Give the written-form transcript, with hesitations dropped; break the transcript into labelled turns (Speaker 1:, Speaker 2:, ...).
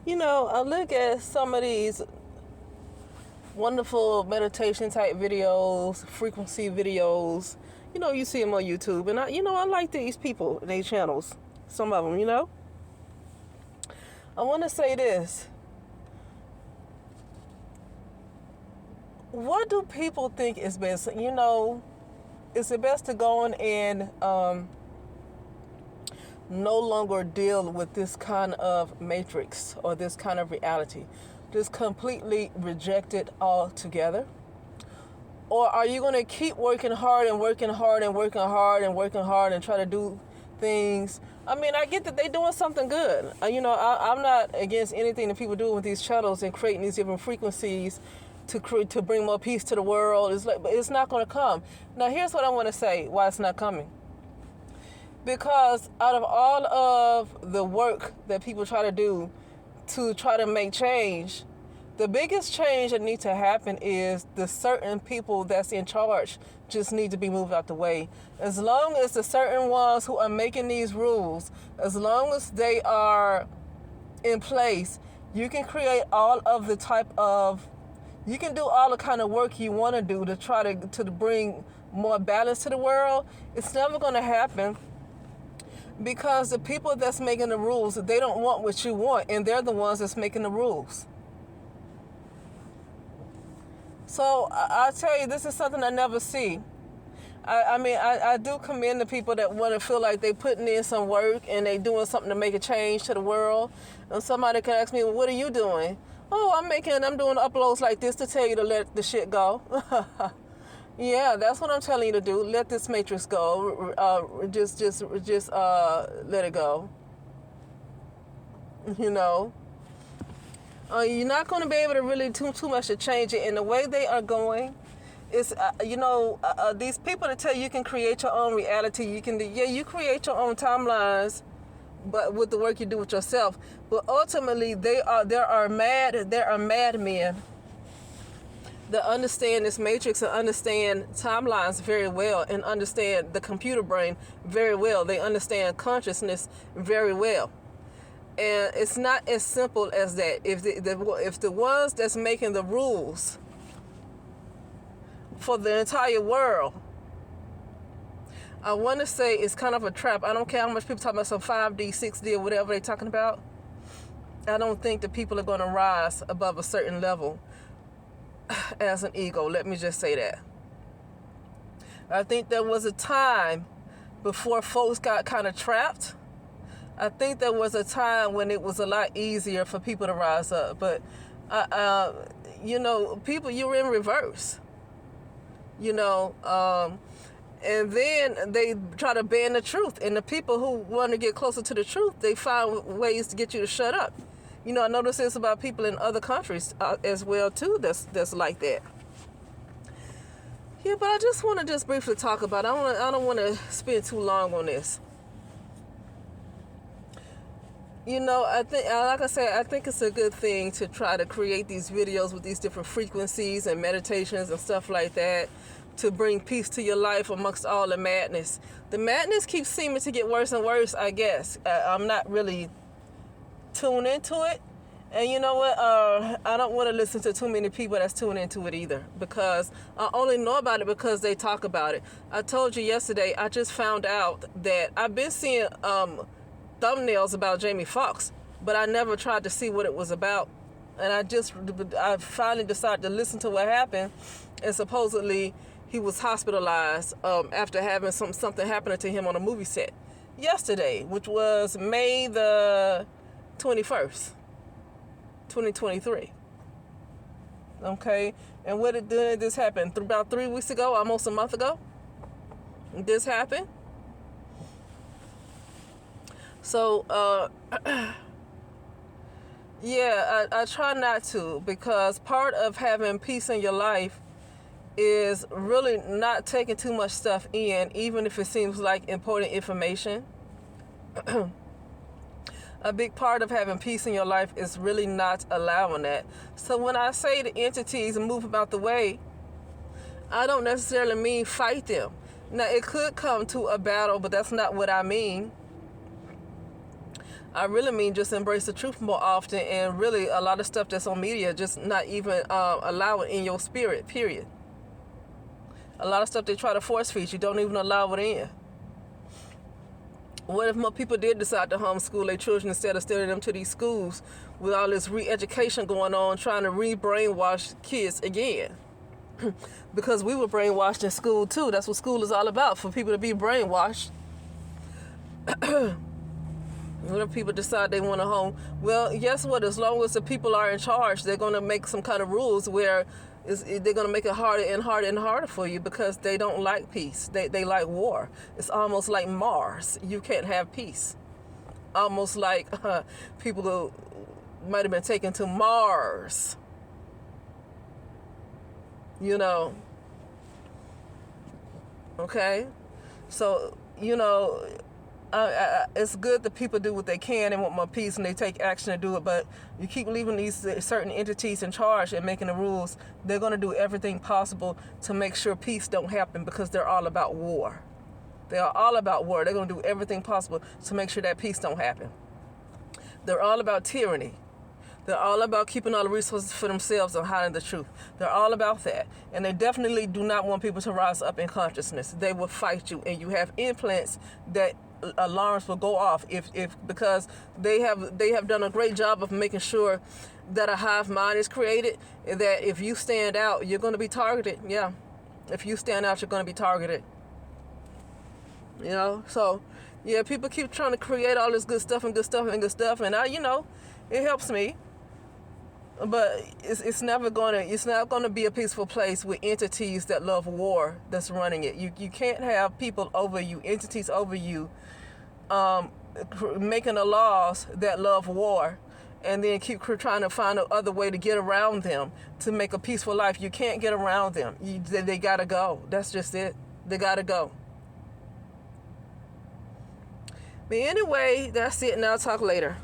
Speaker 1: I look at some of these wonderful meditation type videos, frequency videos. You see them on YouTube, and I like these people and their channels. Some of them. I want to say this. What do people think is best? Is it best to go on and no longer deal with this kind of matrix or this kind of reality? Just completely reject it altogether? Or are you going to keep working hard and working hard and working hard and working hard and try to do things? I mean, I get that they're doing something good. I'm not against anything that people do with these channels and creating these different frequencies to bring more peace to the world. But it's not going to come. Now, here's what I want to say why it's not coming. Because out of all of the work that people try to do to try to make change, the biggest change that needs to happen is the certain people that's in charge just need to be moved out the way. As long as the certain ones who are making these rules, as long as they are in place, you can create all of the you can do all the kind of work you want to do to try to bring more balance to the world. It's never going to happen. Because the people that's making the rules, they don't want what you want, and they're the ones that's making the rules. So I tell you, this is something I never see. I do commend the people that want to feel like they putting in some work and they doing something to make a change to the world. And somebody can ask me, well, what are you doing? Oh, I'm doing uploads like this to tell you to let the shit go. Yeah, that's what I'm telling you to do. Let this matrix go. Just let it go. You're not going to be able to really do too much to change it. And the way they are going is, these people that tell you can create your own reality. You create your own timelines, but with the work you do with yourself. But ultimately, there are madmen that understand this matrix and understand timelines very well and understand the computer brain very well. They understand consciousness very well. And it's not as simple as that. If the ones that's making the rules for the entire world, I want to say it's kind of a trap. I don't care how much people talk about some 5D, 6D, or whatever they're talking about. I don't think that people are going to rise above a certain level as an ego. Let me just say that. I think there was a time before folks got kind of trapped. I think there was a time when it was a lot easier for people to rise up. But, people, you're in reverse. And then they try to ban the truth. And the people who want to get closer to the truth, they find ways to get you to shut up. I notice this about people in other countries as well, too, that's like that. Yeah, but I just want to briefly talk about it. I don't want to spend too long on this. I think, like I said, I think it's a good thing to try to create these videos with these different frequencies and meditations and stuff like that to bring peace to your life amongst all the madness. The madness keeps seeming to get worse and worse, I guess. I'm not really tuned into it. And you know what? I don't want to listen to too many people that's tuned into it either, because I only know about it because they talk about it. I told you yesterday, I just found out that I've been seeing thumbnails about Jamie Foxx, but I never tried to see what it was about. And I finally decided to listen to what happened, and supposedly he was hospitalized after having something happening to him on a movie set yesterday, which was May the 21st, 2023. Okay, and what did this happen? About 3 weeks ago, almost a month ago, this happened. So, yeah, I try not to, because part of having peace in your life is really not taking too much stuff in, even if it seems like important information. A big part of having peace in your life is really not allowing that. So when I say the entities move about the way, I don't necessarily mean fight them. Now, it could come to a battle, but that's not what I mean. I really mean just embrace the truth more often, and really a lot of stuff that's on media just not even allow it in your spirit, period. A lot of stuff they try to force feed you, don't even allow it in. What if more people did decide to homeschool their children instead of sending them to these schools with all this re-education going on, trying to re-brainwash kids again? Because we were brainwashed in school too. That's what school is all about, for people to be brainwashed. What if people decide they want to home? Well, guess what? As long as the people are in charge, they're going to make some kind of rules where they're going to make it harder and harder and harder for you, because they don't like peace. They like war. It's almost like Mars. You can't have peace. Almost like people who might have been taken to Mars. You know. Okay? So, you know, it's good that people do what they can and want more peace, and they take action to do it, but you keep leaving these certain entities in charge and making the rules. They're going to do everything possible to make sure peace don't happen, because they're all about war. They are all about war. They're going to do everything possible to make sure that peace don't happen. They're all about tyranny. They're all about keeping all the resources for themselves and hiding the truth. They're all about that. And they definitely do not want people to rise up in consciousness. They will fight you, and you have implants that alarms will go off if because they have done a great job of making sure that a hive mind is created, that if you stand out, you're going to be targeted. Yeah. If you stand out, you're going to be targeted. You know? So, yeah, people keep trying to create all this good stuff, and it helps me. But it's not going to be a peaceful place with entities that love war that's running it. You can't have people over you, entities over you, making the laws that love war, and then keep trying to find another way to get around them to make a peaceful life. You can't get around them. They gotta go. That's just it. They gotta go. But anyway, that's it, and I'll talk later.